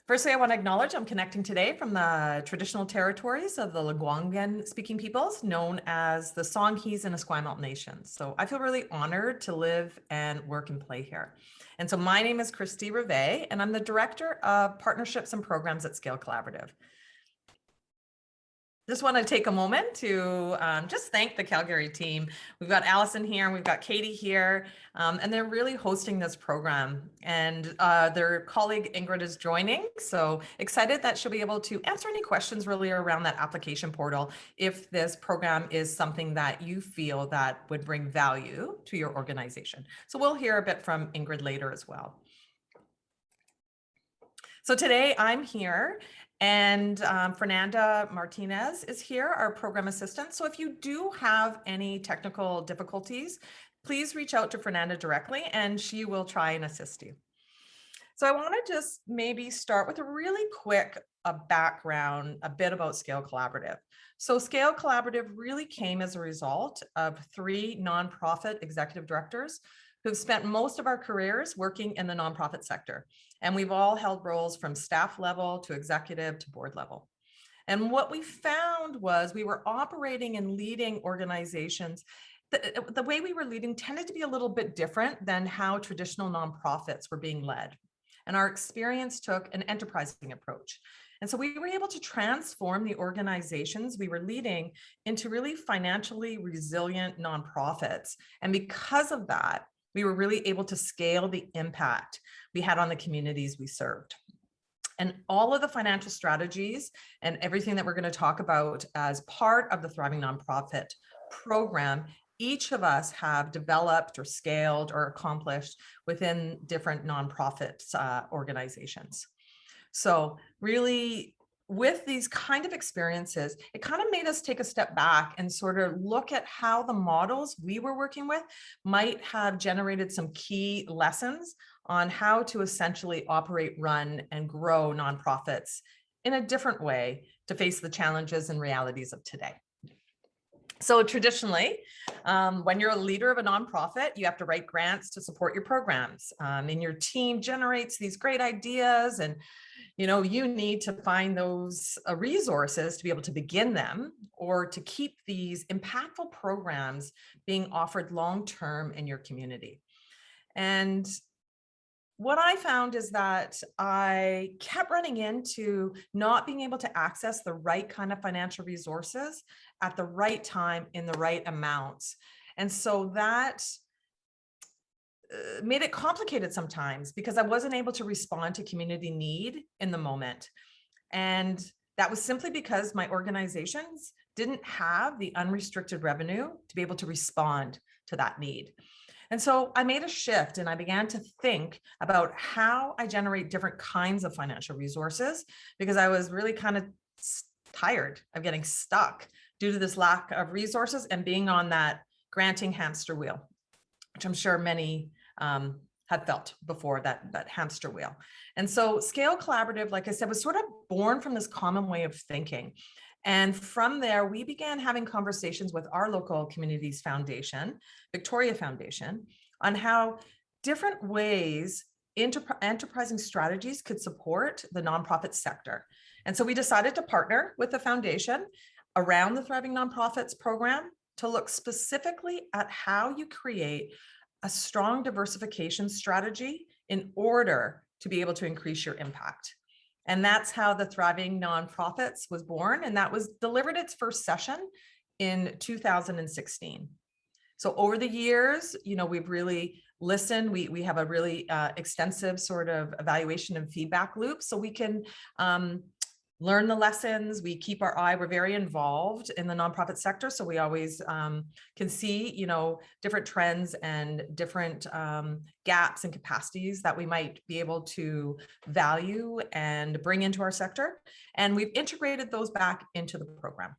Firstly, I want to acknowledge I'm connecting today from the traditional territories of the Lekwungen speaking peoples known as the Songhees and Esquimalt nations. So I feel really honored to live and work and play here. And so my name is Christy Rivet, and I'm the Director of Partnerships and Programs at Scale Collaborative. Just want to take a moment to just thank the Calgary team. We've got Allison here, and we've got Katie here, and they're really hosting this program. And their colleague Ingrid is joining. So excited that she'll be able to answer any questions really around that application portal if this program is something that you feel that would bring value to your organization. So we'll hear a bit from Ingrid later as well. So today I'm here and Fernanda Martinez is here, our program assistant. So if you do have any technical difficulties, please reach out to Fernanda directly and she will try and assist you. So I want to just maybe start with a really quick background, a bit about Scale Collaborative. So Scale Collaborative really came as a result of 3 nonprofit executive directors who've spent most of our careers working in the nonprofit sector. And we've all held roles from staff level to executive to board level. And what we found was we were operating and leading organizations. The way we were leading tended to be a little bit different than how traditional nonprofits were being led. And our experience took an enterprising approach. And so we were able to transform the organizations we were leading into really financially resilient nonprofits. And because of that, we were really able to scale the impact we had on the communities we served. And all of the financial strategies and everything that we're going to talk about as part of the Thriving Nonprofit program, each of us have developed or scaled or accomplished within different nonprofit organizations. So really, with these kind of experiences, it kind of made us take a step back and sort of look at how the models we were working with might have generated some key lessons on how to essentially operate, run, and grow nonprofits in a different way to face the challenges and realities of today. So traditionally, when you're a leader of a nonprofit, you have to write grants to support your programs, and your team generates these great ideas, and you need to find those resources to be able to begin them or to keep these impactful programs being offered long-term in your community. And what I found is that I kept running into not being able to access the right kind of financial resources at the right time in the right amounts. And so that made it complicated sometimes because I wasn't able to respond to community need in the moment. And that was simply because my organizations didn't have the unrestricted revenue to be able to respond to that need. And so I made a shift and I began to think about how I generate different kinds of financial resources because I was really kind of tired of getting stuck due to this lack of resources and being on that granting hamster wheel, which I'm sure many had felt before, that hamster wheel. And so Scale Collaborative, like I said, was sort of born from this common way of thinking. And from there, we began having conversations with our local communities foundation, Victoria Foundation, on how different ways enterprising strategies could support the nonprofit sector. And so we decided to partner with the foundation around the Thriving Nonprofits program to look specifically at how you create a strong diversification strategy in order to be able to increase your impact. And that's how the Thriving Nonprofits was born. And that was delivered its first session in 2016. So over the years, we've really listened. We have a really extensive sort of evaluation and feedback loop so we can learn the lessons. We keep our eye, we're very involved in the nonprofit sector. So we always can see, different trends and different gaps and capacities that we might be able to value and bring into our sector. And we've integrated those back into the program.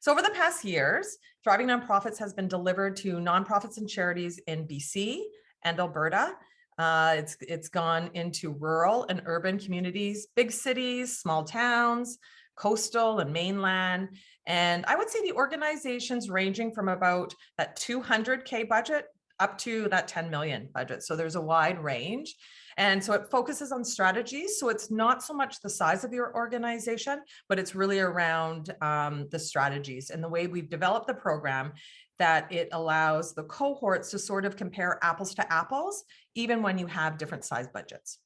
So over the past years, Thriving Nonprofits has been delivered to nonprofits and charities in BC and Alberta. It's gone into rural and urban communities, big cities, small towns, coastal and mainland. And I would say the organizations ranging from about that $200K budget up to that 10 million budget. So there's a wide range. And so it focuses on strategies. So it's not so much the size of your organization, but it's really around the strategies and the way we've developed the program, that it allows the cohorts to sort of compare apples to apples, even when you have different size budgets.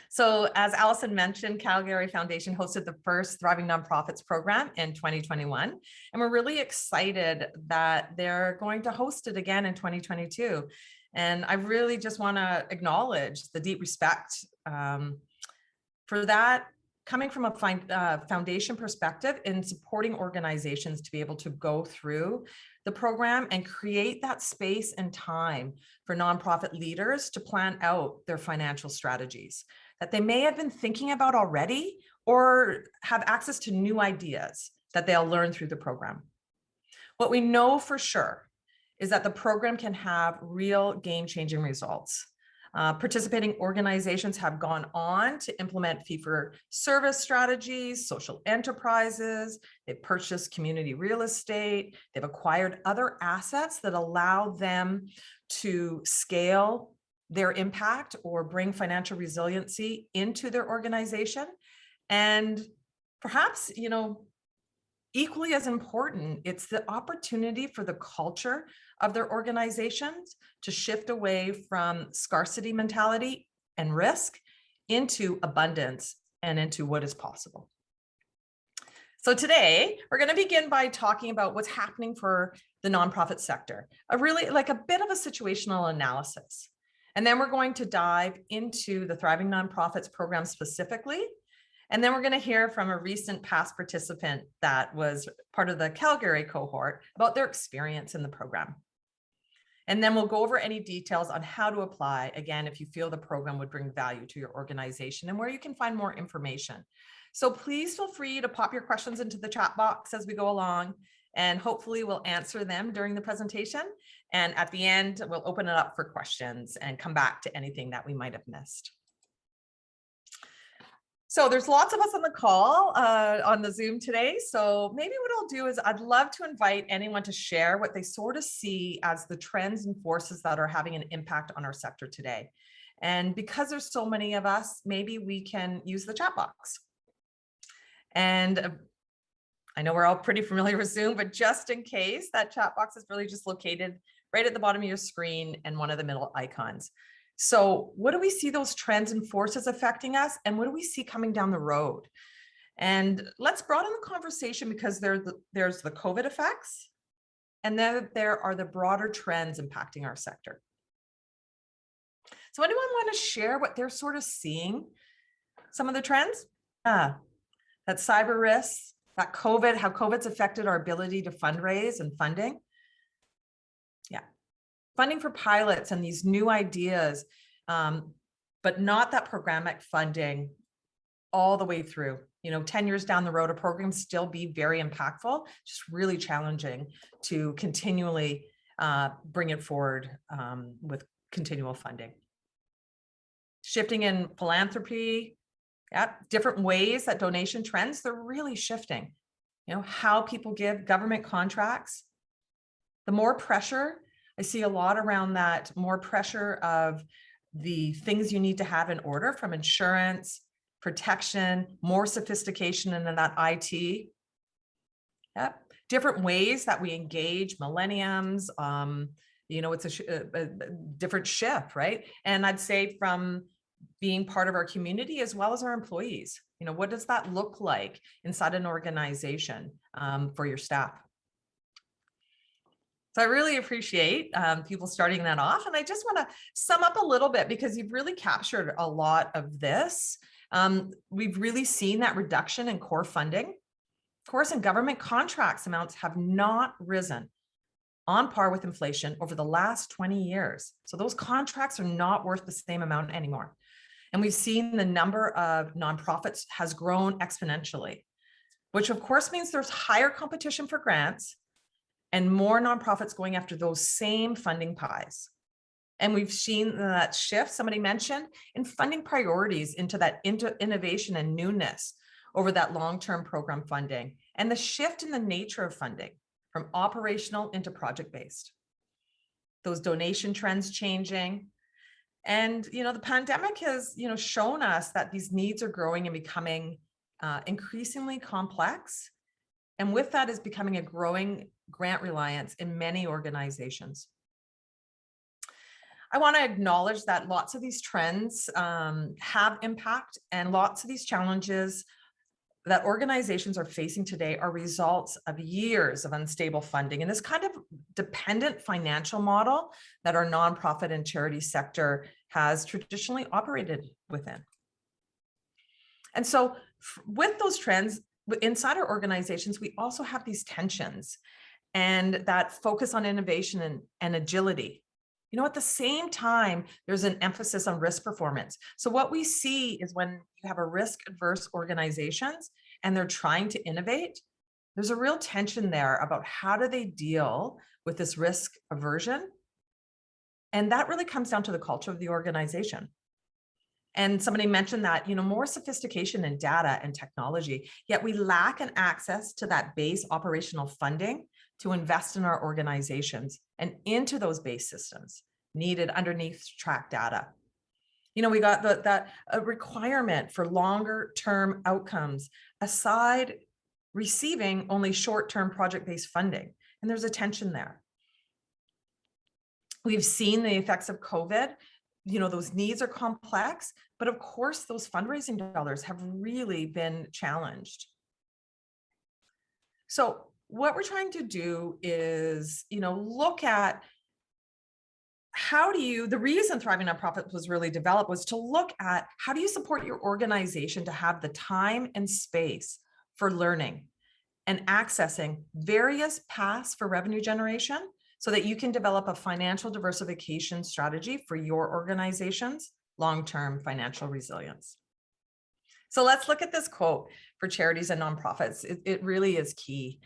So as Allison mentioned, Calgary Foundation hosted the first Thriving Nonprofits program in 2021, and we're really excited that they're going to host it again in 2022. And I really just want to acknowledge the deep respect for that, coming from a foundation perspective in supporting organizations to be able to go through the program and create that space and time for nonprofit leaders to plan out their financial strategies that they may have been thinking about already, or have access to new ideas that they'll learn through the program. What we know for sure is that the program can have real game-changing results. Participating organizations have gone on to implement fee-for-service strategies, social enterprises, they've purchased community real estate, they've acquired other assets that allow them to scale their impact or bring financial resiliency into their organization. And perhaps, equally as important, it's the opportunity for the culture of their organizations to shift away from scarcity mentality and risk into abundance and into what is possible. So today, we're going to begin by talking about what's happening for the nonprofit sector, a bit of a situational analysis. And then we're going to dive into the Thriving Nonprofits program specifically. And then we're going to hear from a recent past participant that was part of the Calgary cohort about their experience in the program. And then we'll go over any details on how to apply, again, if you feel the program would bring value to your organization, and where you can find more information. So please feel free to pop your questions into the chat box as we go along, and hopefully we'll answer them during the presentation. And at the end, we'll open it up for questions and come back to anything that we might have missed. So there's lots of us on the call on the Zoom today. So maybe what I'll do is I'd love to invite anyone to share what they sort of see as the trends and forces that are having an impact on our sector today. And because there's so many of us, maybe we can use the chat box. And I know we're all pretty familiar with Zoom, but just in case, that chat box is really just located right at the bottom of your screen and one of the middle icons. So what do we see those trends and forces affecting us? And what do we see coming down the road? And let's broaden the conversation, because there's the COVID effects, and then there are the broader trends impacting our sector. So anyone want to share what they're sort of seeing? Some of the trends? That cyber risks, that COVID, how COVID's affected our ability to fundraise and funding. Yeah. Funding for pilots and these new ideas, but not that programmatic funding all the way through. 10 years down the road, a program still be very impactful, just really challenging to continually bring it forward with continual funding. Shifting in philanthropy, different ways that donation trends, they're really shifting. How people give, government contracts. The more pressure, I see a lot around that, more pressure of the things you need to have in order, from insurance, protection, more sophistication in that IT. Different ways that we engage millenniums. It's a different shift, right? And I'd say from being part of our community as well as our employees. What does that look like inside an organization for your staff? So I really appreciate people starting that off. And I just want to sum up a little bit, because you've really captured a lot of this. We've really seen that reduction in core funding. Of course, in government contracts, amounts have not risen on par with inflation over the last 20 years. So those contracts are not worth the same amount anymore. And we've seen the number of nonprofits has grown exponentially, which of course means there's higher competition for grants and more nonprofits going after those same funding pies. And we've seen that shift, somebody mentioned, in funding priorities into innovation and newness over that long-term program funding, and the shift in the nature of funding from operational into project-based. Those donation trends changing. And, the pandemic has, shown us that these needs are growing and becoming increasingly complex. And with that is becoming a growing grant reliance in many organizations. I want to acknowledge that lots of these trends have impact, and lots of these challenges that organizations are facing today are results of years of unstable funding and this kind of dependent financial model that our nonprofit and charity sector has traditionally operated within. And so with those trends inside our organizations, we also have these tensions and that focus on innovation and agility. At the same time, there's an emphasis on risk performance. So what we see is when you have a risk-averse organizations and they're trying to innovate, there's a real tension there about how do they deal with this risk aversion. And that really comes down to the culture of the organization. And somebody mentioned that, more sophistication in data and technology, yet we lack an access to that base operational funding to invest in our organizations and into those base systems needed underneath track data. We got that a requirement for longer term outcomes aside receiving only short-term project-based funding. And there's a tension there. We've seen the effects of COVID. Those needs are complex, but of course, those fundraising dollars have really been challenged. So what we're trying to do is, look at the reason Thriving Nonprofits was really developed was to look at how do you support your organization to have the time and space for learning and accessing various paths for revenue generation so that you can develop a financial diversification strategy for your organization's long-term financial resilience. So let's look at this quote for charities and nonprofits. It really is key.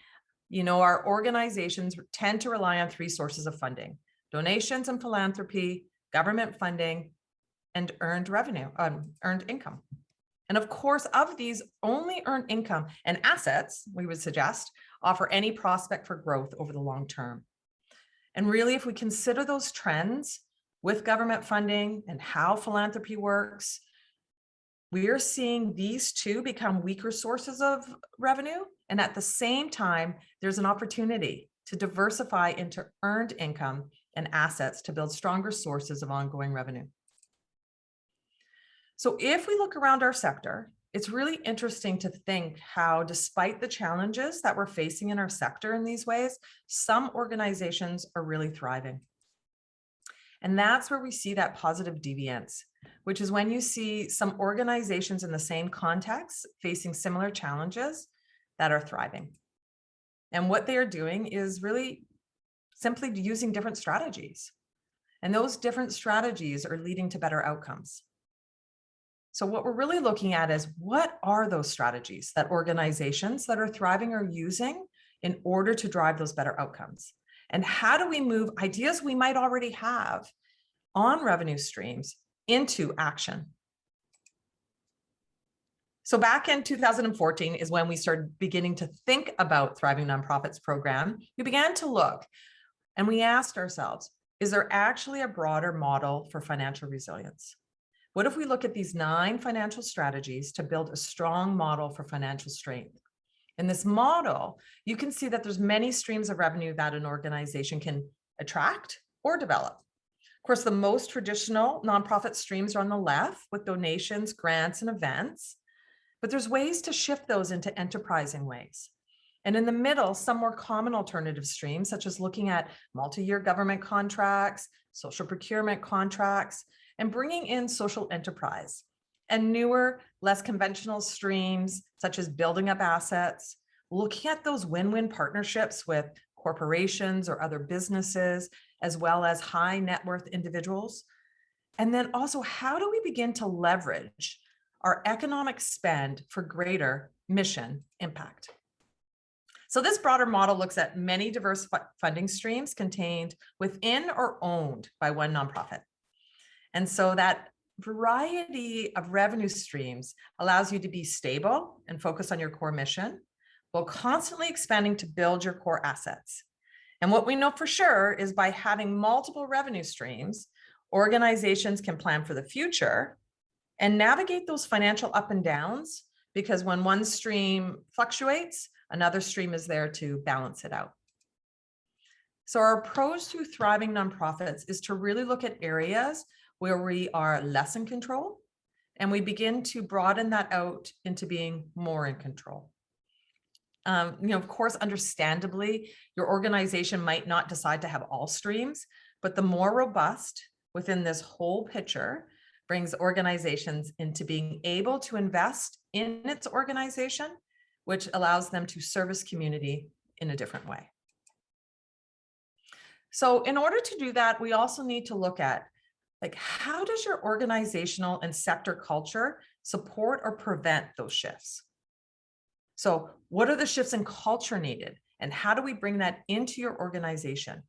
Our organizations tend to rely on three sources of funding: donations and philanthropy, government funding, and earned income. And of course, of these, only earned income and assets, we would suggest, offer any prospect for growth over the long term. And really, if we consider those trends with government funding and how philanthropy works, we are seeing these two become weaker sources of revenue. And at the same time, there's an opportunity to diversify into earned income and assets to build stronger sources of ongoing revenue. So if we look around our sector, it's really interesting to think how, despite the challenges that we're facing in our sector in these ways, some organizations are really thriving. And that's where we see that positive deviance, which is when you see some organizations in the same context facing similar challenges that are thriving. And what they are doing is really simply using different strategies. And those different strategies are leading to better outcomes. So what we're really looking at is, what are those strategies that organizations that are thriving are using in order to drive those better outcomes? And how do we move ideas we might already have on revenue streams into action? So back in 2014 is when we started beginning to think about Thriving Nonprofits program. We began to look and we asked ourselves, is there actually a broader model for financial resilience? What if we look at these 9 financial strategies to build a strong model for financial strength? In this model, you can see that there's many streams of revenue that an organization can attract or develop. Of course, the most traditional nonprofit streams are on the left with donations, grants, and events, but there's ways to shift those into enterprising ways. And in the middle, some more common alternative streams, such as looking at multi-year government contracts, social procurement contracts, and bringing in social enterprise, and newer, less conventional streams, such as building up assets, looking at those win-win partnerships with corporations or other businesses, as well as high net worth individuals. And then also, how do we begin to leverage our economic spend for greater mission impact? So this broader model looks at many diverse funding streams contained within or owned by one nonprofit. And so that variety of revenue streams allows you to be stable and focus on your core mission while constantly expanding to build your core assets. And what we know for sure is by having multiple revenue streams, Organizations can plan for the future and navigate those financial up and downs, because when one stream fluctuates, another stream is there to balance it out. So our approach to thriving nonprofits is to really look at areas where we are less in control, and we begin to broaden that out into being more in control. Of course, understandably, your organization might not decide to have all streams, but the more robust within this whole picture brings organizations into being able to invest in its organization, which allows them to service community in a different way. So in order to do that, we also need to look at, like, how does your organizational and sector culture support or prevent those shifts? So what are the shifts in culture needed, and how do we bring that into your organization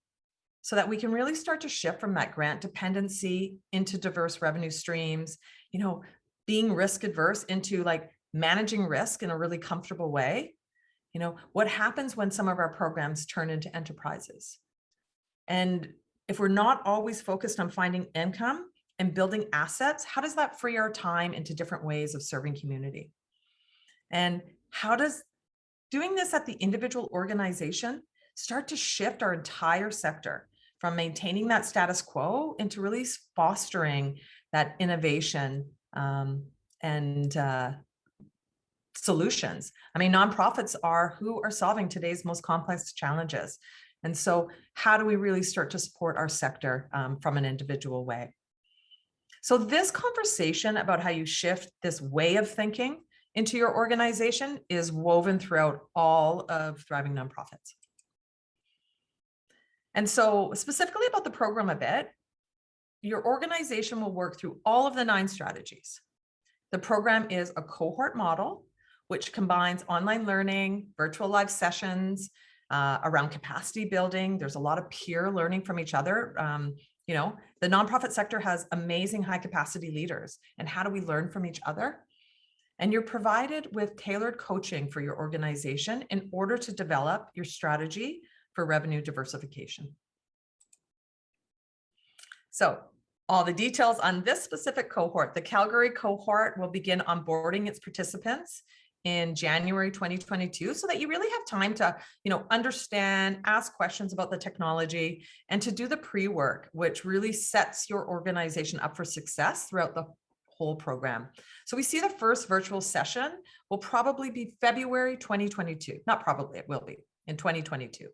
so that we can really start to shift from that grant dependency into diverse revenue streams, being risk adverse into like managing risk in a really comfortable way? What happens when some of our programs turn into enterprises? And if we're not always focused on finding income and building assets, how does that free our time into different ways of serving community? And how does doing this at the individual organization start to shift our entire sector from maintaining that status quo into really fostering that innovation and solutions? I mean, nonprofits are who are solving today's most complex challenges. And so how do we really start to support our sector from an individual way? So this conversation about how you shift this way of thinking into your organization is woven throughout all of Thriving Nonprofits. And so specifically about the program a bit, your organization will work through all of the 9 strategies. The program is a cohort model, which combines online learning, virtual live sessions, around capacity building. There's a lot of peer learning from each other. The nonprofit sector has amazing high capacity leaders, and how do we learn from each other? And you're provided with tailored coaching for your organization in order to develop your strategy for revenue diversification. So all the details on this specific cohort, the Calgary cohort, will begin onboarding its participants in January 2022, so that you really have time to, understand, ask questions about the technology, and to do the pre-work, which really sets your organization up for success throughout the whole program. So we see the first virtual session will probably be February 2022. Not probably, it will be in 2022.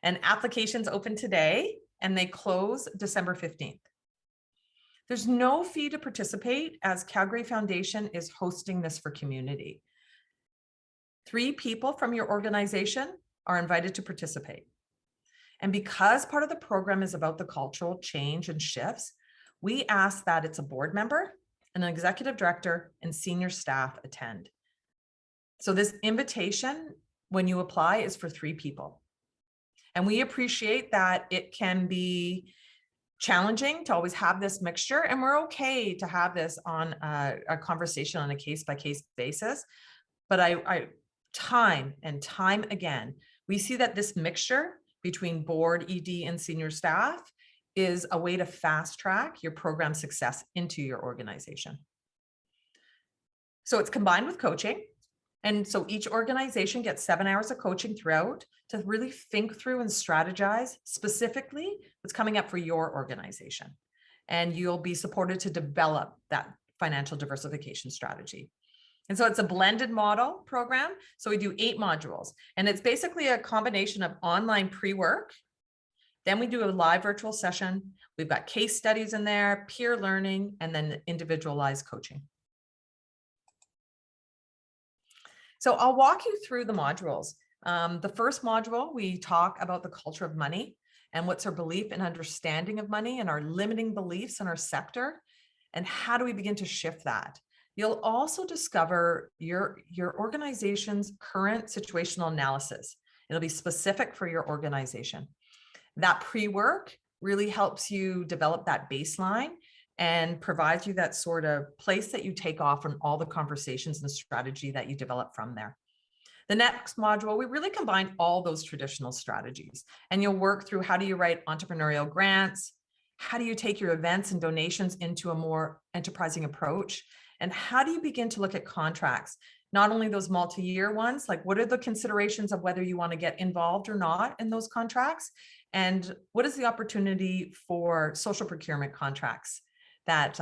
And applications open today and they close December 15th. There's no fee to participate, as Calgary Foundation is hosting this for community. 3 people from your organization are invited to participate. And because part of the program is about the cultural change and shifts, we ask that it's a board member, an executive director, and senior staff attend. So this invitation, when you apply, is for 3 people. And we appreciate that it can be challenging to always have this mixture, and we're okay to have this on a conversation on a case-by-case basis. But I time and time again, we see that this mixture between board, ED, and senior staff is a way to fast track your program success into your organization. So it's combined with coaching. And so each organization gets 7 hours of coaching throughout to really think through and strategize specifically what's coming up for your organization. And you'll be supported to develop that financial diversification strategy. And so it's a blended model program. So we do 8 modules, and it's basically a combination of online pre-work. Then we do a live virtual session. We've got case studies in there, peer learning, and then individualized coaching. So I'll walk you through the modules. The first module, we talk about the culture of money and what's our belief and understanding of money and our limiting beliefs in our sector, and how do we begin to shift that. You'll also discover your organization's current situational analysis. It'll be specific for your organization. That pre-work really helps you develop that baseline and provides you that sort of place that you take off from all the conversations and strategy that you develop from there. The next module, we really combine all those traditional strategies, and you'll work through how do you write entrepreneurial grants, How do you take your events and donations into a more enterprising approach? And how do you begin to look at contracts? Not only those multi-year ones, like what are the considerations of whether you want to get involved or not in those contracts? And what is the opportunity for social procurement contracts that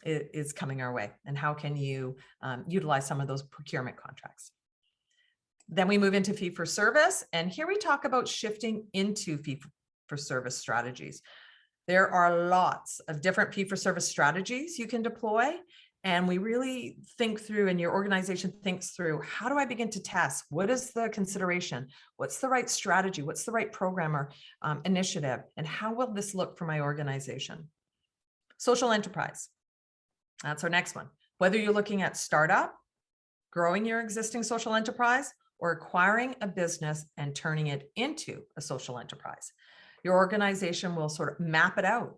is coming our way? And how can you utilize some of those procurement contracts? Then we move into fee for service. And here we talk about shifting into fee for service strategies. There are lots of different fee for service strategies you can deploy. And we really think through, and your organization thinks through, how do I begin to test? What is the consideration? What's the right strategy? What's the right program or initiative? And how will this look for my organization? Social enterprise. That's our next one. Whether you're looking at startup, growing your existing social enterprise, or acquiring a business and turning it into a social enterprise, your organization will sort of map it out.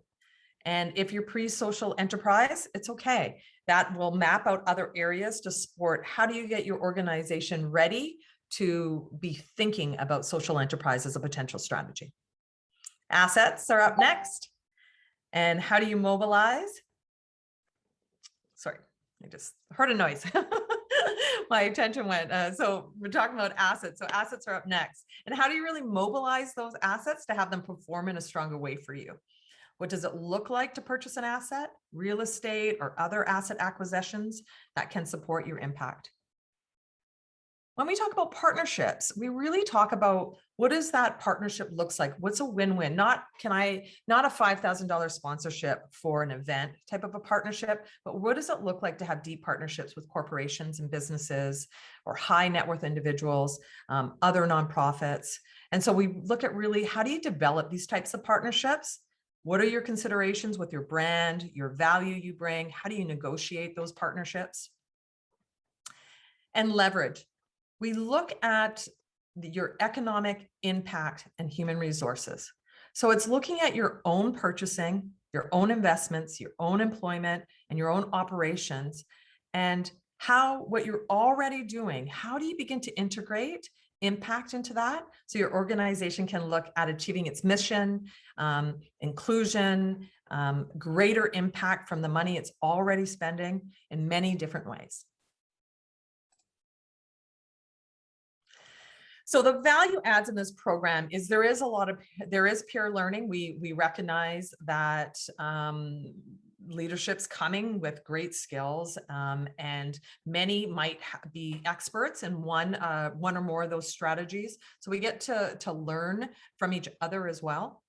And if you're pre-social enterprise, it's okay. That will map out other areas to support how do you get your organization ready to be thinking about social enterprise as a potential strategy. Assets are up next. And how do you mobilize? Sorry, I just heard a noise. My attention went. So we're talking about assets. So assets are up next. And how do you really mobilize those assets to have them perform in a stronger way for you? What does it look like to purchase an asset, real estate, or other asset acquisitions that can support your impact? When we talk about partnerships, we really talk about what does that partnership looks like? What's a win-win? Not a $5,000 sponsorship for an event type of a partnership, but what does it look like to have deep partnerships with corporations and businesses or high net worth individuals, other nonprofits? And so we look at really, how do you develop these types of partnerships? What are your considerations with your brand, your value you bring? How do you negotiate those partnerships? And leverage. We look at your economic impact and human resources. So it's looking at your own purchasing, your own investments, your own employment, and your own operations, and what you're already doing. How do you begin to integrate impact into that so your organization can look at achieving its mission, inclusion, greater impact from the money it's already spending in many different ways. So the value adds in this program is there is peer learning. We recognize that leadership's coming with great skills, and many might be experts in one or more of those strategies. So we get to learn from each other as well.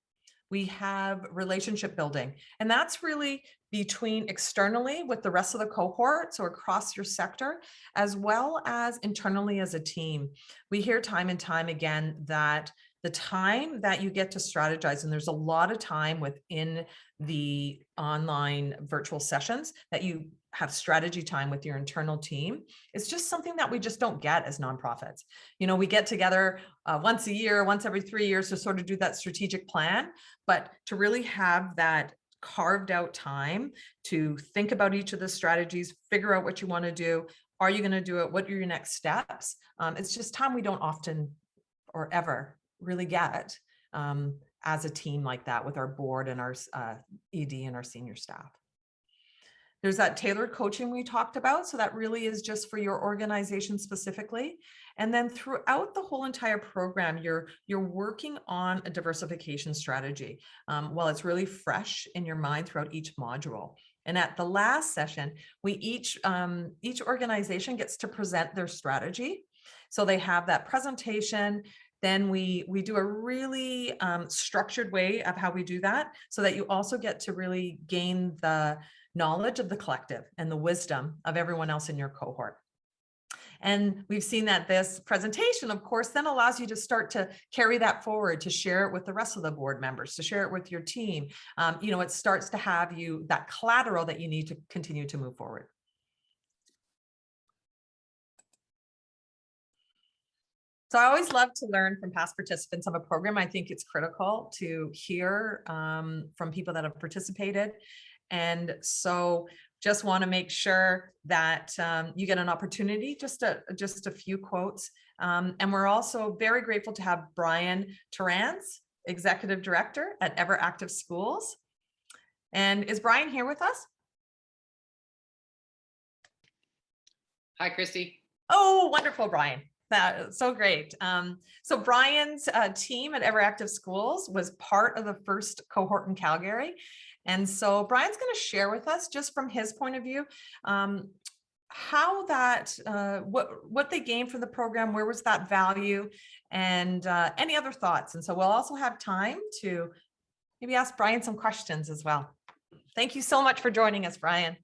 We have relationship building, and that's really between externally with the rest of the cohort, so across your sector, as well as internally as a team. We hear time and time again that the time that you get to strategize, and there's a lot of time within the online virtual sessions that you have strategy time with your internal team. It's just something that we just don't get as nonprofits. You know, we get together once a year, once every 3 years to sort of do that strategic plan, but to really have that carved out time to think about each of the strategies, figure out what you want to do. Are you going to do it? What are your next steps? It's just time we don't often or ever really get as a team like that with our board and our ED and our senior staff. There's that tailored coaching we talked about. So that really is just for your organization specifically. And then throughout the whole entire program, you're working on a diversification strategy while it's really fresh in your mind throughout each module. And at the last session, each organization gets to present their strategy. So they have that presentation. Then we do a really structured way of how we do that so that you also get to really gain the knowledge of the collective and the wisdom of everyone else in your cohort. And we've seen that this presentation, of course, then allows you to start to carry that forward, to share it with the rest of the board members, to share it with your team. It starts to have you that collateral that you need to continue to move forward. So I always love to learn from past participants of a program. I think it's critical to hear from people that have participated. And so just want to make sure that you get an opportunity, just a few quotes. And we're also very grateful to have Brian Terrance, Executive Director at Ever Active Schools. And is Brian here with us? Hi, Christy. Oh, wonderful, Brian. That's so great. So Brian's team at Everactive Schools was part of the first cohort in Calgary. And so Brian's going to share with us, just from his point of view, how that, what they gained from the program, where was that value, and any other thoughts. And so we'll also have time to maybe ask Brian some questions as well. Thank you so much for joining us, Brian.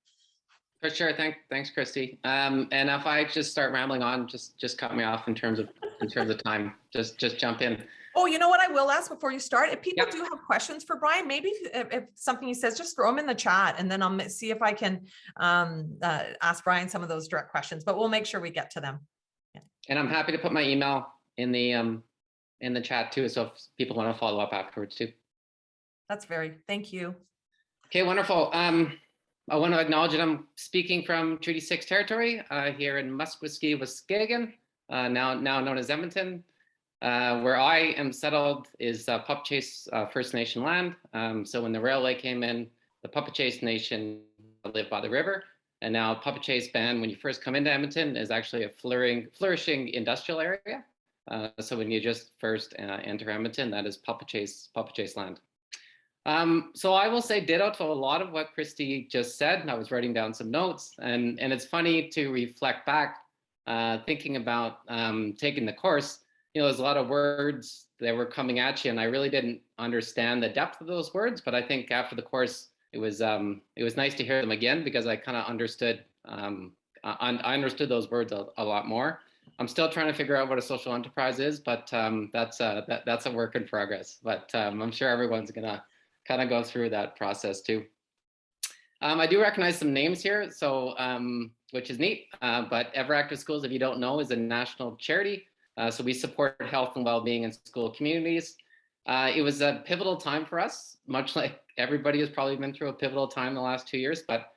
For sure. Thanks, Christy. And if I just start rambling on, just cut me off in terms of time. Just jump in. Oh, you know what I will ask before you start? If people do have questions for Brian, maybe if something he says, just throw them in the chat, and then I'll see if I can ask Brian some of those direct questions. But we'll make sure we get to them. Yeah. And I'm happy to put my email in the chat too, so if people want to follow up afterwards too. Thank you. Okay, wonderful. I want to acknowledge that I'm speaking from Treaty 6 territory here in Musqueam, Muskegon, now known as Edmonton. Where I am settled is Pup-Chase First Nation land. So when the railway came in, the Pup-Chase Nation lived by the river. And now Pup-Chase Band, when you first come into Edmonton, is actually a flourishing industrial area. So when you just first enter Edmonton, that is Pup-Chase land. So I will say ditto to a lot of what Christy just said, and I was writing down some notes, and it's funny to reflect back, thinking about taking the course. You know, there's a lot of words that were coming at you, and I really didn't understand the depth of those words, but I think after the course, it was nice to hear them again, because I kind of understood, I understood those words a lot more. I'm still trying to figure out what a social enterprise is, but that's a work in progress, but I'm sure everyone's gonna kind of go through that process too. I do recognize some names here, so which is neat. But Everactive Schools, if you don't know, is a national charity. So we support health and well-being in school communities. It was a pivotal time for us, much like everybody has probably been through a pivotal time in the last 2 years. But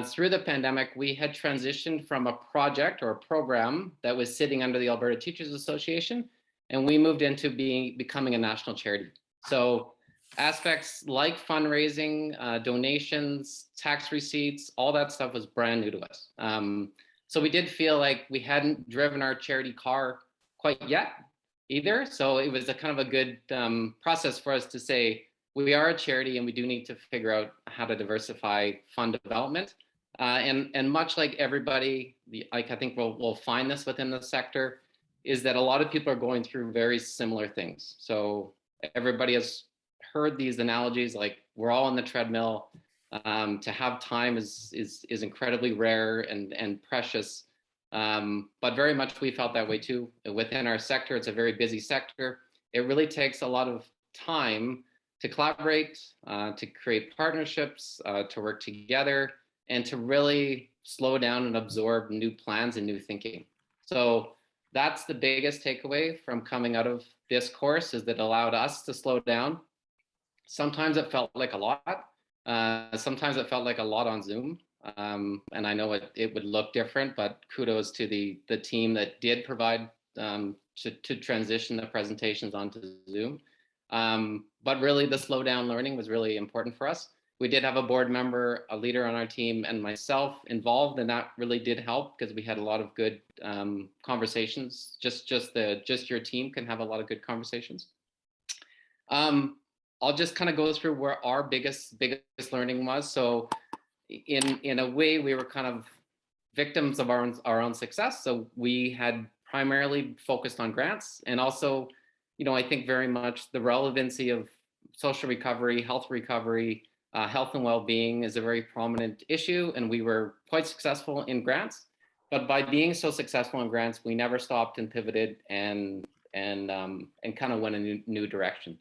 through the pandemic, we had transitioned from a project or a program that was sitting under the Alberta Teachers Association, and we moved into becoming a national charity. So aspects like fundraising, donations, tax receipts, all that stuff was brand new to us. So we did feel like we hadn't driven our charity car quite yet either. So it was a kind of a good process for us to say, we are a charity and we do need to figure out how to diversify fund development. And much like everybody, like I think we'll find this within the sector, is that a lot of people are going through very similar things. So everybody has heard these analogies, like we're all on the treadmill. To have time is incredibly rare and precious. But very much we felt that way too. Within our sector, it's a very busy sector. It really takes a lot of time to collaborate, to create partnerships, to work together, and to really slow down and absorb new plans and new thinking. So that's the biggest takeaway from coming out of this course, is that it allowed us to slow down. Sometimes it felt like a lot. Sometimes it felt like a lot on Zoom. And I know it would look different, but kudos to the team that did provide to transition the presentations onto Zoom. But really the slow down learning was really important for us. We did have a board member, a leader on our team, and myself involved, and that really did help because we had a lot of good conversations. Just your team can have a lot of good conversations. I'll just kind of go through where our biggest learning was. So in a way, we were kind of victims of our own success. So we had primarily focused on grants, and also, I think very much the relevancy of social recovery, health recovery, health and well-being is a very prominent issue, and we were quite successful in grants. But by being so successful in grants, we never stopped and pivoted and kind of went a new direction.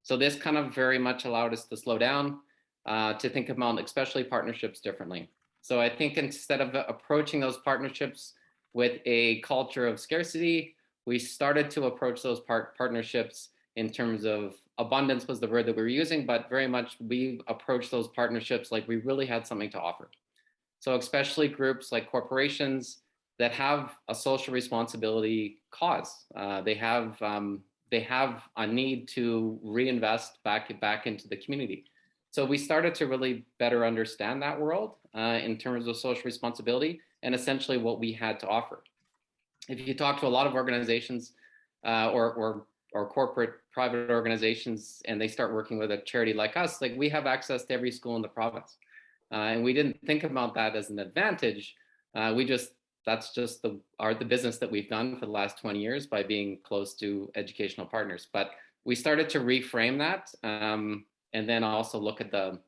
So this kind of very much allowed us to slow down, to think about especially partnerships differently. So I think instead of approaching those partnerships with a culture of scarcity, we started to approach those partnerships in terms of abundance was the word that we were using, but very much we approached those partnerships like we really had something to offer. So especially groups like corporations that have a social responsibility cause. They have a need to reinvest back into the community. So we started to really better understand that world in terms of social responsibility and essentially what we had to offer. If you talk to a lot of organizations or corporate private organizations, and they start working with a charity like us, like we have access to every school in the province, and we didn't think about that as an advantage. That's just the business that we've done for the last 20 years by being close to educational partners. But we started to reframe that, and then also look at the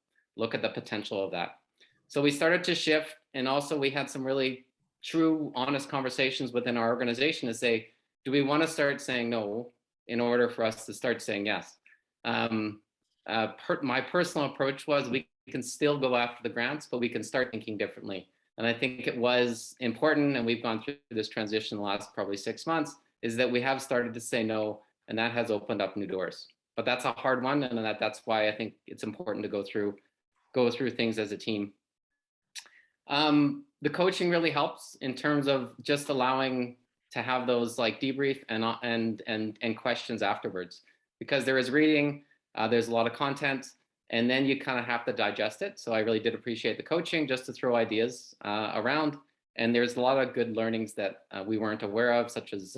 potential of that. So we started to shift, and also we had some really true, honest conversations within our organization to say, do we want to start saying no in order for us to start saying yes? My personal approach was we can still go after the grants, but we can start thinking differently. And I think it was important, and we've gone through this transition the last probably 6 months, is that we have started to say no, and that has opened up new doors. But that's a hard one, and that's why I think it's important to go through things as a team. The coaching really helps in terms of just allowing to have those like debrief and questions afterwards, because there is reading, there's a lot of content, and then you kind of have to digest it. So I really did appreciate the coaching just to throw ideas around. And there's a lot of good learnings that we weren't aware of, such as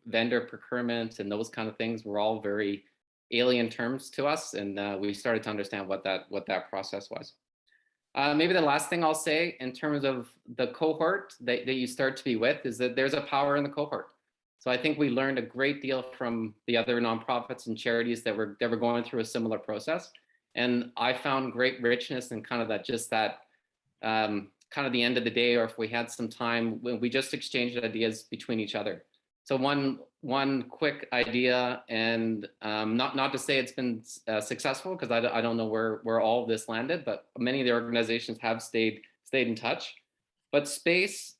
vendor procurement and those kind of things were all very alien terms to us. And we started to understand what that process was. Maybe the last thing I'll say in terms of the cohort that you start to be with is that there's a power in the cohort. So I think we learned a great deal from the other nonprofits and charities that were going through a similar process. And I found great richness in kind of kind of the end of the day, or if we had some time, when we just exchanged ideas between each other. So one quick idea, and not to say it's been successful, because I don't know where all of this landed, but many of the organizations have stayed in touch. But space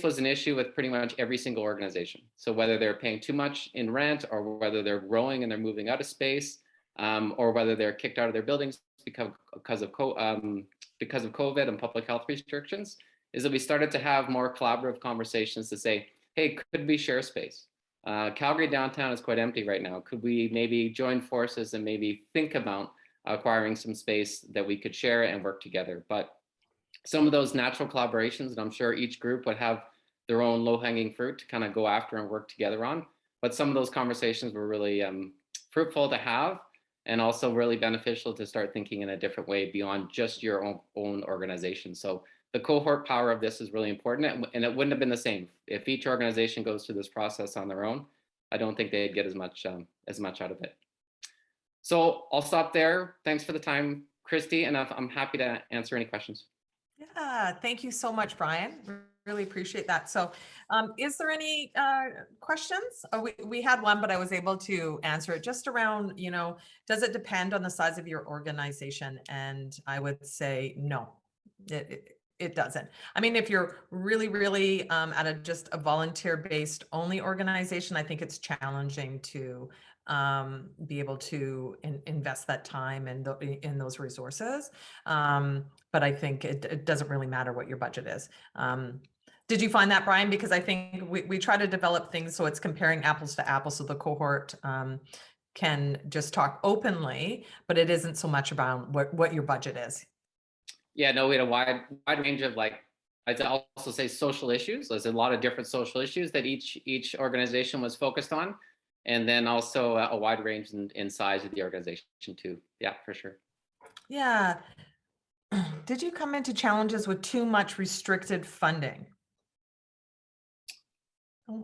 was an issue with pretty much every single organization. So whether they're paying too much in rent, or whether they're growing and they're moving out of space, or whether they're kicked out of their buildings because of COVID and public health restrictions, is that we started to have more collaborative conversations to say, hey, could we share space? Calgary downtown is quite empty right now. Could we maybe join forces and maybe think about acquiring some space that we could share and work together? But some of those natural collaborations, and I'm sure each group would have their own low-hanging fruit to kind of go after and work together on. But some of those conversations were really fruitful to have, and also really beneficial to start thinking in a different way beyond just your own organization. So the cohort power of this is really important, and it wouldn't have been the same if each organization goes through this process on their own. I don't think they'd get as much out of it. So I'll stop there. Thanks for the time, Christy, and I'm happy to answer any questions. Yeah, thank you so much, Brian. Really appreciate that. So is there any questions? We had one, but I was able to answer it just around, does it depend on the size of your organization? And I would say no, it doesn't. I mean, if you're really at just a volunteer-based only organization, I think it's challenging to be able to invest that time and in those resources. But I think it doesn't really matter what your budget is. Did you find that, Brian? Because I think we try to develop things so it's comparing apples to apples, so the cohort can just talk openly, but it isn't so much about what your budget is. Yeah, no, we had a wide range of, like, I'd also say social issues. There's a lot of different social issues that each organization was focused on. And then also a wide range in size of the organization too. Yeah, for sure. Yeah. Did you come into challenges with too much restricted funding?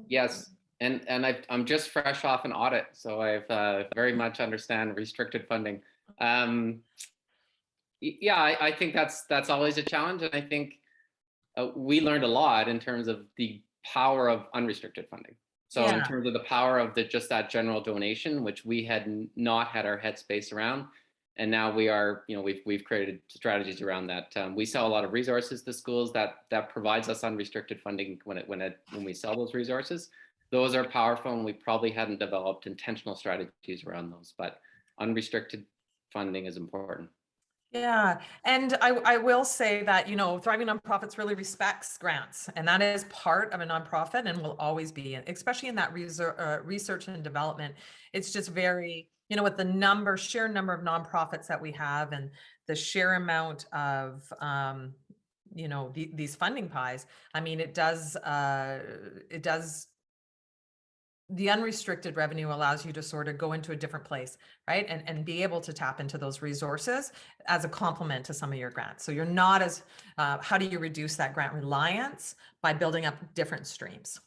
Yes, and I'm just fresh off an audit, so I've very much understand restricted funding. Yeah, I think that's always a challenge, and I think we learned a lot in terms of the power of unrestricted funding. So in terms of the power of just that general donation, which we had not had our headspace around, and now we are, we've created strategies around that. We sell a lot of resources to schools that provides us unrestricted funding when we sell those resources. Those are powerful, and we probably hadn't developed intentional strategies around those, but unrestricted funding is important. Yeah, and I will say that, Thriving Nonprofits really respects grants, and that is part of a nonprofit and will always be, especially in that research and development. It's just very you know, with the sheer number of nonprofits that we have and the sheer amount of, you know, these funding pies, I mean, it does, the unrestricted revenue allows you to sort of go into a different place, right? And be able to tap into those resources as a complement to some of your grants. So you're not as, how do you reduce that grant reliance? By building up different streams.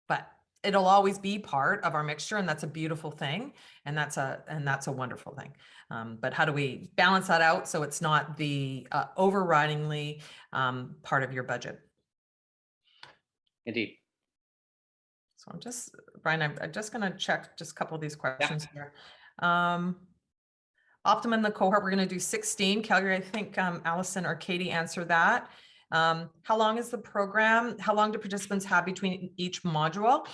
But it'll always be part of our mixture, and that's a beautiful thing. And that's a wonderful thing. But how do we balance that out so it's not the overridingly part of your budget? Indeed. So I'm just, Brian, I'm just going to check just a couple of these questions here. Optimum, the cohort, we're going to do 16. Calgary, I think Allison or Katie answered that. How long is the program? How long do participants have between each module?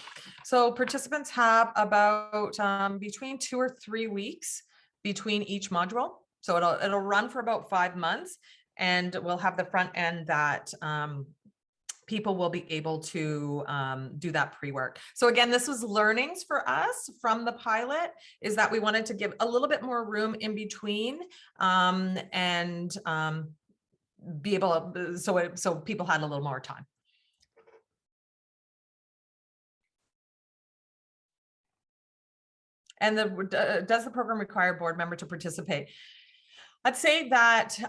So participants have about between 2 or 3 weeks between each module. So it'll run for about 5 months, and we'll have the front end that people will be able to do that pre-work. So again, this was learnings for us from the pilot, is that we wanted to give a little bit more room in between and be able to, so people had a little more time. And does the program require a board member to participate? I'd say that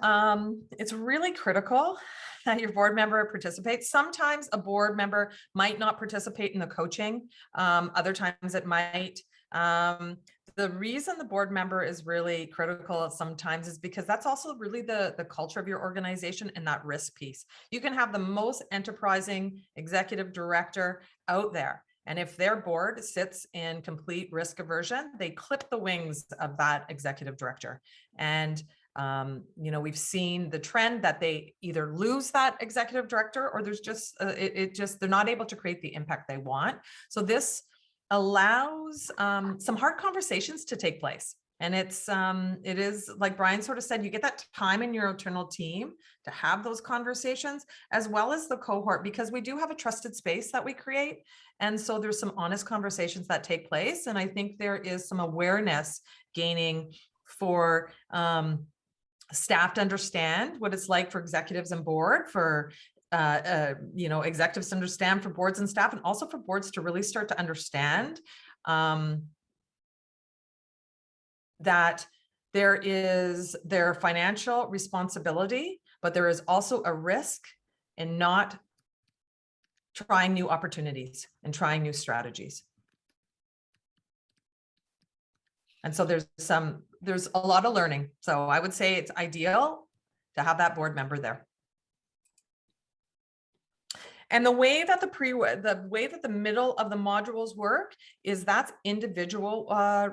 it's really critical that your board member participates. Sometimes a board member might not participate in the coaching. Other times it might. The reason the board member is really critical sometimes is because that's also really the culture of your organization and that risk piece. You can have the most enterprising executive director out there, and if their board sits in complete risk aversion, they clip the wings of that executive director. And you know, we've seen the trend that they either lose that executive director, or there's just they're not able to create the impact they want. So this allows some hard conversations to take place. And it is, like Brian sort of said, you get that time in your internal team to have those conversations, as well as the cohort, because we do have a trusted space that we create. And so there's some honest conversations that take place. And I think there is some awareness gaining for staff to understand what it's like for executives and board, for you know, executives to understand, for boards and staff, and also for boards to really start to understand that there is their financial responsibility, but there is also a risk in not trying new opportunities and trying new strategies. And so there's a lot of learning. So I would say it's ideal to have that board member there. And the way that the middle of the modules work is that's individual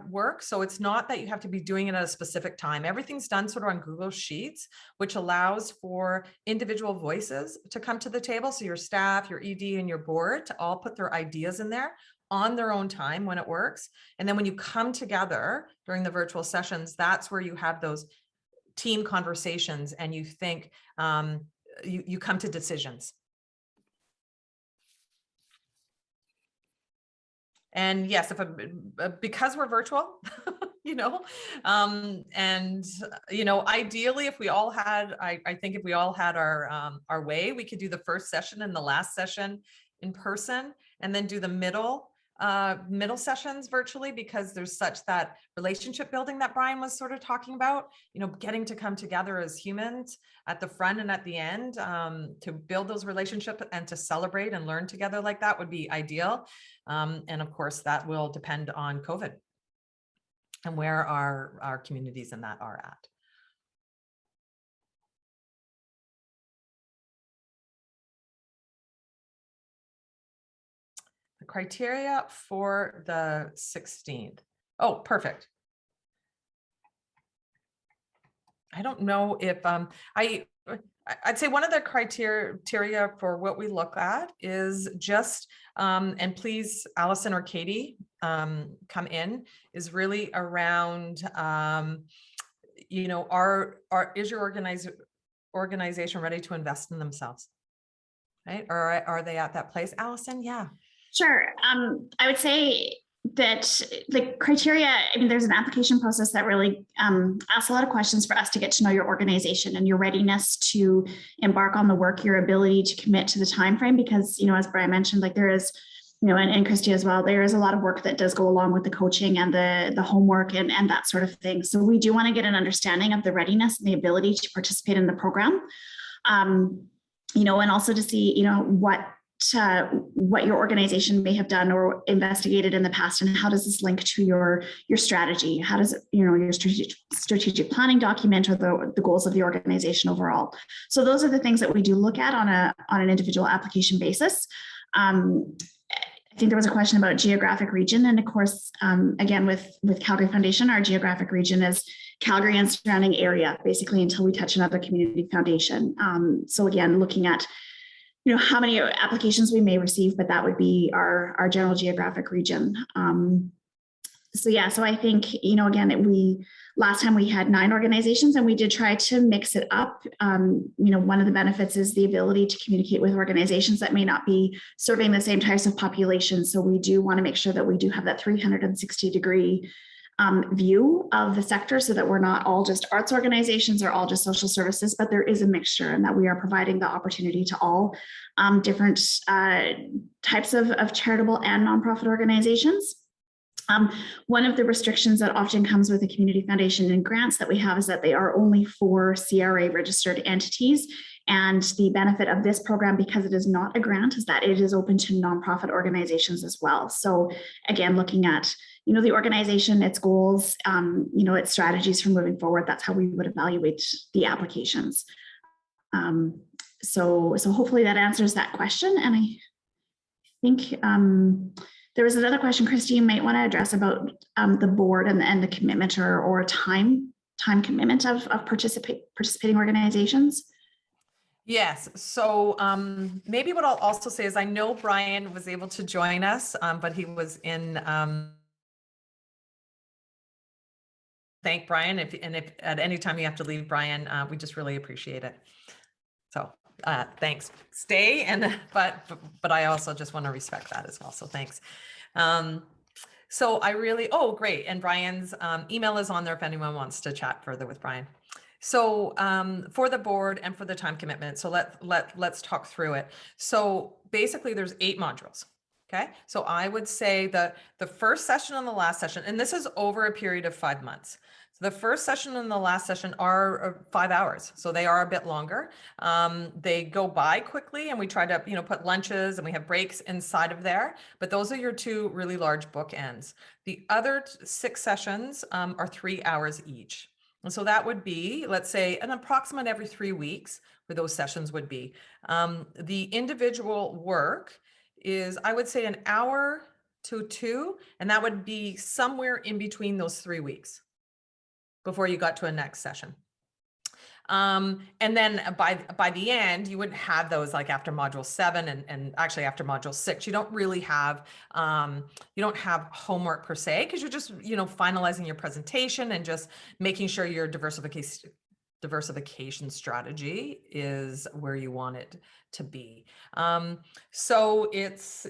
work. So it's not that you have to be doing it at a specific time. Everything's done sort of on Google Sheets, which allows for individual voices to come to the table. So your staff, your ED, and your board to all put their ideas in there on their own time when it works. And then when you come together during the virtual sessions, that's where you have those team conversations and you think, you come to decisions. And yes, because we're virtual, you know, and you know, ideally, if we all had, I think if we all had our way, we could do the first session and the last session in person, and then do the middle sessions virtually, because there's such that relationship building that Brian was sort of talking about, you know, getting to come together as humans at the front and at the end to build those relationships and to celebrate and learn together like that would be ideal. And of course, that will depend on COVID and where our communities in that are at. The criteria for the 16th. Oh, perfect. I don't know if I'd say one of the criteria for what we look at is just, and please, Allison or Katie, come in, is really around, you know, is your organization ready to invest in themselves, right? Or are they at that place? Allison, yeah. Sure. I would say that the criteria, I mean, there's an application process that really asks a lot of questions for us to get to know your organization and your readiness to embark on the work, your ability to commit to the time frame, because, as Brian mentioned, like there is, and Christy as well, there is a lot of work that does go along with the coaching and the homework and that sort of thing. So we do want to get an understanding of the readiness and the ability to participate in the program, and also to see, what your organization may have done or investigated in the past, and how does this link to your strategy? How does it, your strategic planning document, or the goals of the organization overall? So those are the things that we do look at on an individual application basis. I think there was a question about geographic region, and of course, again, with Calgary Foundation, our geographic region is Calgary and surrounding area, basically until we touch another community foundation. So again, looking at how many applications we may receive, but that would be our general geographic region. So I think, again, last time we had 9 organizations, and we did try to mix it up. One of the benefits is the ability to communicate with organizations that may not be serving the same types of populations. So we do want to make sure that we do have that 360-degree view of the sector, so that we're not all just arts organizations or all just social services, but there is a mixture, and that we are providing the opportunity to all different types of charitable and nonprofit organizations. One of the restrictions that often comes with a community foundation and grants that we have is that they are only for CRA registered entities. And the benefit of this program, because it is not a grant, is that it is open to nonprofit organizations as well. So again, looking at the organization, its goals, its strategies for moving forward, that's how we would evaluate the applications. So hopefully that answers that question. And I think there was another question, Christy, you might want to address about the board and the commitment or time commitment of participating organizations. Yes. So maybe what I'll also say is, I know Brian was able to join us, but he was in. Thank Brian. If at any time you have to leave, Brian, we just really appreciate it. So thanks. Stay, but I also just want to respect that as well. So thanks. So I really, great. And Brian's email is on there if anyone wants to chat further with Brian. So for the board and for the time commitment, so let's talk through it. So basically there's 8 modules. Okay. So I would say the first session and the last session, and this is over a period of 5 months. So the first session and the last session are 5 hours. So they are a bit longer. They go by quickly, and we try to, put lunches, and we have breaks inside of there, but those are your 2 really large bookends. The other 6 sessions are 3 hours each. And so that would be, let's say, an approximate every 3 weeks where those sessions would be. The individual work is, I would say, 1 hour to 2, and that would be somewhere in between those 3 weeks before you got to a next session. And then by the end, you wouldn't have those like after module 7 and actually after module 6, you don't really have, you don't have homework per se, because you're just, finalizing your presentation and just making sure your diversification strategy is where you want it to be. So it's,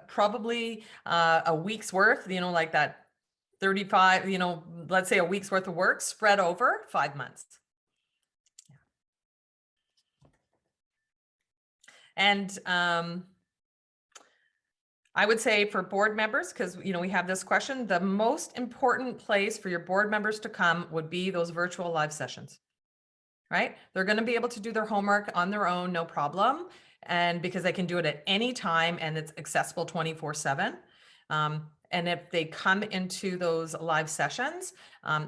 probably a week's worth, like that 35, let's say a week's worth of work spread over 5 months. And I would say for board members, because we have this question, the most important place for your board members to come would be those virtual live sessions, right? They're going to be able to do their homework on their own, no problem. And because they can do it at any time and it's accessible 24/7. And if they come into those live sessions,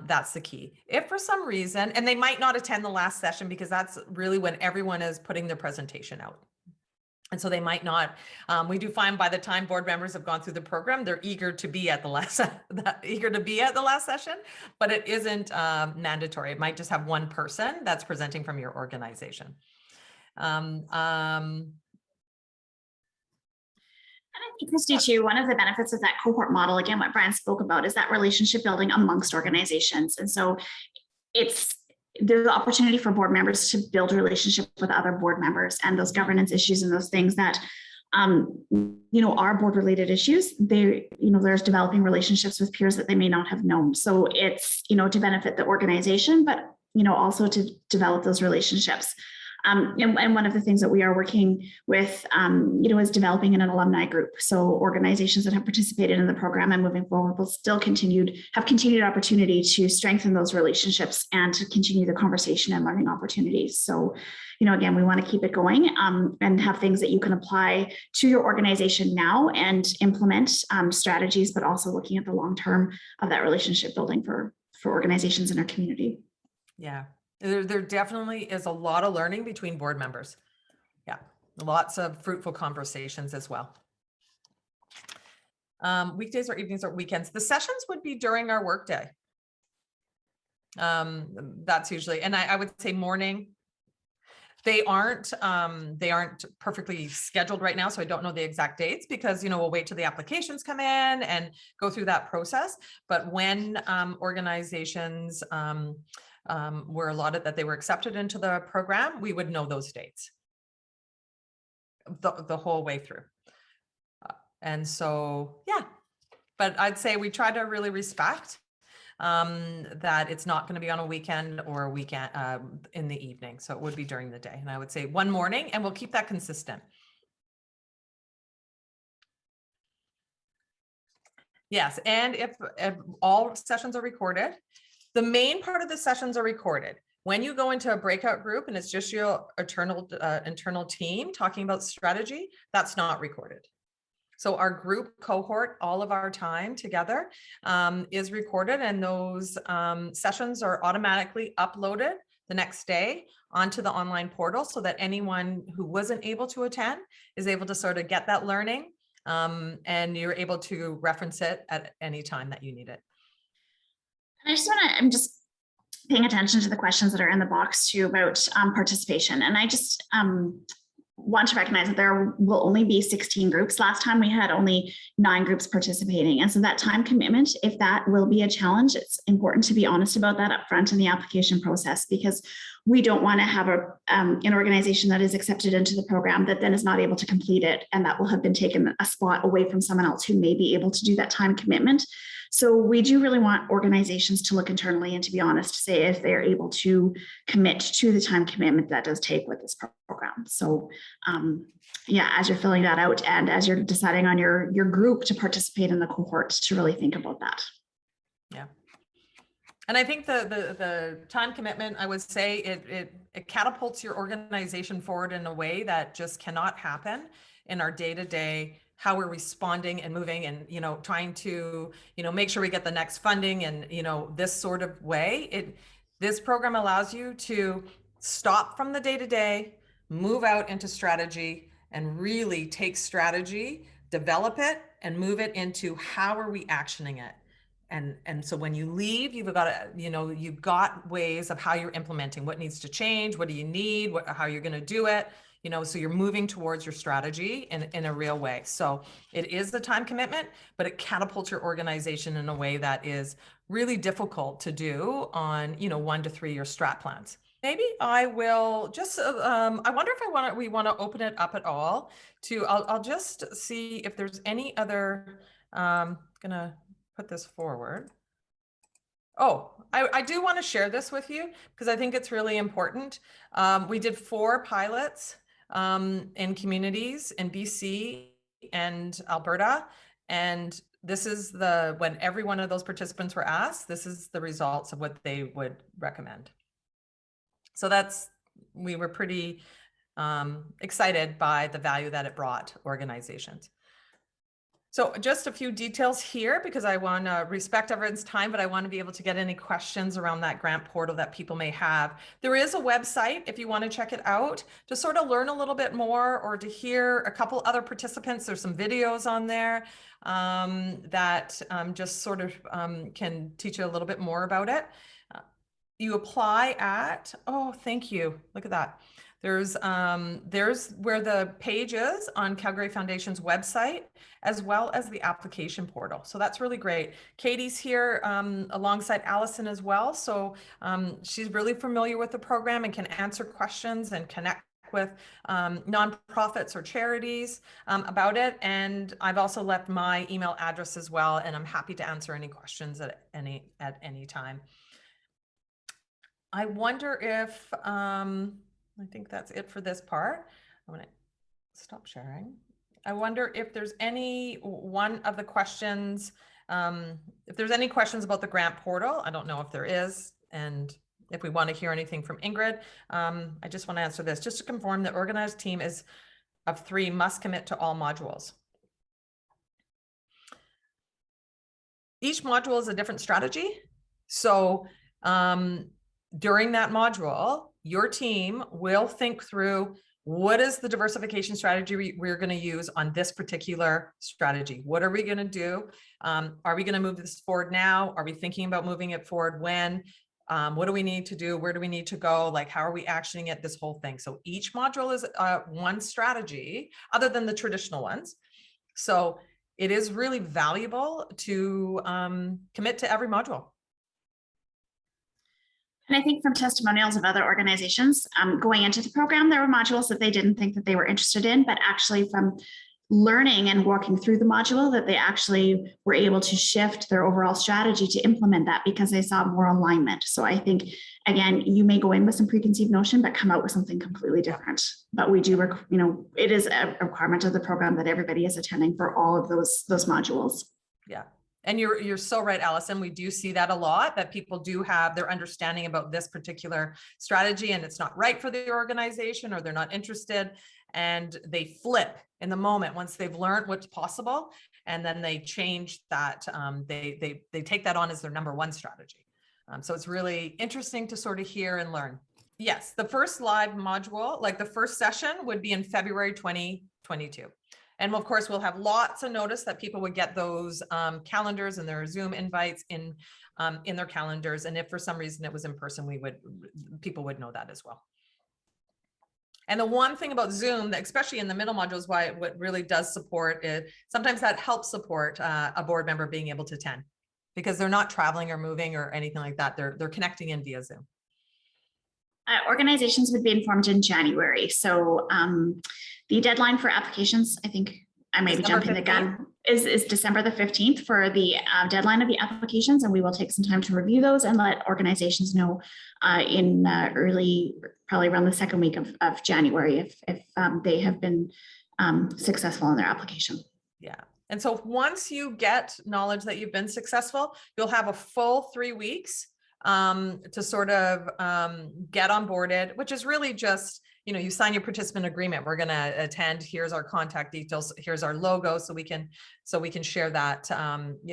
that's the key. If for some reason, and they might not attend the last session because that's really when everyone is putting their presentation out. And so they might not, we do find by the time board members have gone through the program, they're eager to be at the last session, but it isn't mandatory. It might just have one person that's presenting from your organization. And I think, Christy, too, one of the benefits of that cohort model, again, what Brian spoke about, is that relationship building amongst organizations. And so there's the opportunity for board members to build a relationship with other board members, and those governance issues and those things that our board related issues, there's developing relationships with peers that they may not have known. So it's, to benefit the organization, but, also to develop those relationships. And one of the things that we are working with, is developing an alumni group. So organizations that have participated in the program and moving forward will still have continued opportunity to strengthen those relationships and to continue the conversation and learning opportunities. So, again, we want to keep it going and have things that you can apply to your organization now and implement strategies, but also looking at the long term of that relationship building for organizations in our community. Yeah. There definitely is a lot of learning between board members. Yeah, lots of fruitful conversations as well. Weekdays or evenings or weekends. The sessions would be during our workday. That's usually, and I would say morning. They aren't perfectly scheduled right now, so I don't know the exact dates because, we'll wait till the applications come in and go through that process. But when organizations were allotted that they were accepted into the program, we would know those dates the whole way through. And so, yeah, but I'd say we try to really respect that it's not going to be on a weekend or a weekend in the evening. So it would be during the day. And I would say one morning, and we'll keep that consistent. Yes. And if all sessions are recorded, the main part of the sessions are recorded. When you go into a breakout group and it's just your internal team talking about strategy, that's not recorded. So our group cohort, all of our time together is recorded, and those sessions are automatically uploaded the next day onto the online portal so that anyone who wasn't able to attend is able to sort of get that learning, and you're able to reference it at any time that you need it. And I'm just paying attention to the questions that are in the box too about participation. And I just want to recognize that there will only be 16 groups. Last time we had only 9 groups participating. And so that time commitment, if that will be a challenge, it's important to be honest about that up front in the application process, because we don't want to have an organization that is accepted into the program that then is not able to complete it. And that will have been taken a spot away from someone else who may be able to do that time commitment. So we do really want organizations to look internally and to be honest, to say if they're able to commit to the time commitment that does take with this program. So as you're filling that out and as you're deciding on your group to participate in the cohort, to really think about that. Yeah. And I think the time commitment, I would say it catapults your organization forward in a way that just cannot happen in our day-to-day, how we're responding and moving and, trying to, make sure we get the next funding and, this sort of way. This program allows you to stop from the day-to-day, move out into strategy, and really take strategy, develop it, and move it into how are we actioning it. And so when you leave, you've got ways of how you're implementing, what needs to change, what do you need, how you're going to do it, so you're moving towards your strategy in a real way. So it is the time commitment, but it catapults your organization in a way that is really difficult to do on, 1 to 3 year strat plans. Maybe I will just, I wonder if we want to open it up at all to, I'll just see if there's any other, gonna put this forward. Oh, I do want to share this with you because I think it's really important. We did 4 pilots in communities in BC and Alberta. And this is when every one of those participants were asked, this is the results of what they would recommend. So we were pretty excited by the value that it brought organizations. So just a few details here because I want to respect everyone's time, but I want to be able to get any questions around that grant portal that people may have. There is a website if you want to check it out to sort of learn a little bit more or to hear a couple other participants. There's some videos on there that just sort of can teach you a little bit more about it. You apply at, oh, thank you. Look at that. There's where the page is on Calgary Foundation's website, as well as the application portal. So that's really great. Katie's here alongside Allison as well. So she's really familiar with the program and can answer questions and connect connect with nonprofits or charities about it. And I've also left my email address as well, and I'm happy to answer any questions at any time. I wonder if, I think that's it for this part. I'm going to stop sharing. I wonder if there's any one of the questions, if there's any questions about the grant portal. I don't know if there is. And if we want to hear anything from Ingrid, I just want to answer this. Just to confirm, the organized team is of 3 must commit to all modules. Each module is a different strategy. So during that module, your team will think through, what is the diversification strategy we're going to use on this particular strategy? What are we going to do? Are we going to move this forward now? Are we thinking about moving it forward when? What do we need to do? Where do we need to go? Like, how are we actioning it? This whole thing. So each module is one strategy other than the traditional ones. So it is really valuable to commit to every module. And I think from testimonials of other organizations going into the program, there were modules that they didn't think that they were interested in, but actually from learning and walking through the module, that they actually were able to shift their overall strategy to implement that because they saw more alignment. So I think, again, you may go in with some preconceived notion, but come out with something completely different. But we do, it is a requirement of the program that everybody is attending for all of those modules. Yeah. And you're so right, Allison. We do see that a lot, that people do have their understanding about this particular strategy and it's not right for the organization, or they're not interested, and they flip in the moment once they've learned what's possible, and then they change that. They take that on as their number 1 strategy. So it's really interesting to sort of hear and learn. Yes, the first live module, like the first session, would be in February 2022. And of course, we'll have lots of notice that people would get those calendars and their Zoom invites in their calendars. And if for some reason it was in person, people would know that as well. And the one thing about Zoom, especially in the middle modules, what really does support it, sometimes that helps support a board member being able to attend, because they're not traveling or moving or anything like that. They're connecting in via Zoom. Organizations would be informed in January. So the deadline for applications, I think I may be jumping the gun, is December the 15th for the deadline of the applications. And we will take some time to review those and let organizations know in early, probably around the 2nd week of January, if they have been successful in their application. Yeah. And so once you get knowledge that you've been successful, you'll have a full 3 weeks to sort of get onboarded, which is really just, you sign your participant agreement. We're going to attend. Here's our contact details. Here's our logo. So we can share that.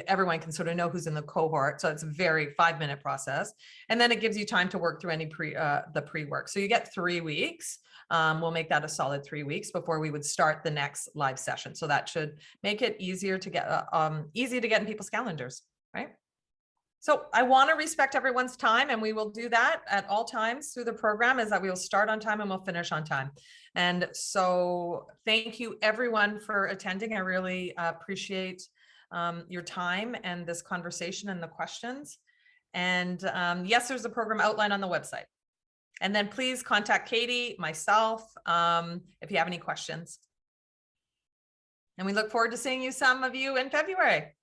Everyone can sort of know who's in the cohort. So it's a very 5-minute process. And then it gives you time to work through any pre-work. So you get 3 weeks. We'll make that a solid 3 weeks before we would start the next live session. So that should make it easier to get, easy to get in people's calendars, right? So I want to respect everyone's time, and we will do that at all times through the program, is that we will start on time and we'll finish on time. And so thank you everyone for attending. I really appreciate your time and this conversation and the questions. And yes, there's a program outline on the website. And then please contact Katie, myself, if you have any questions. And we look forward to seeing some of you in February.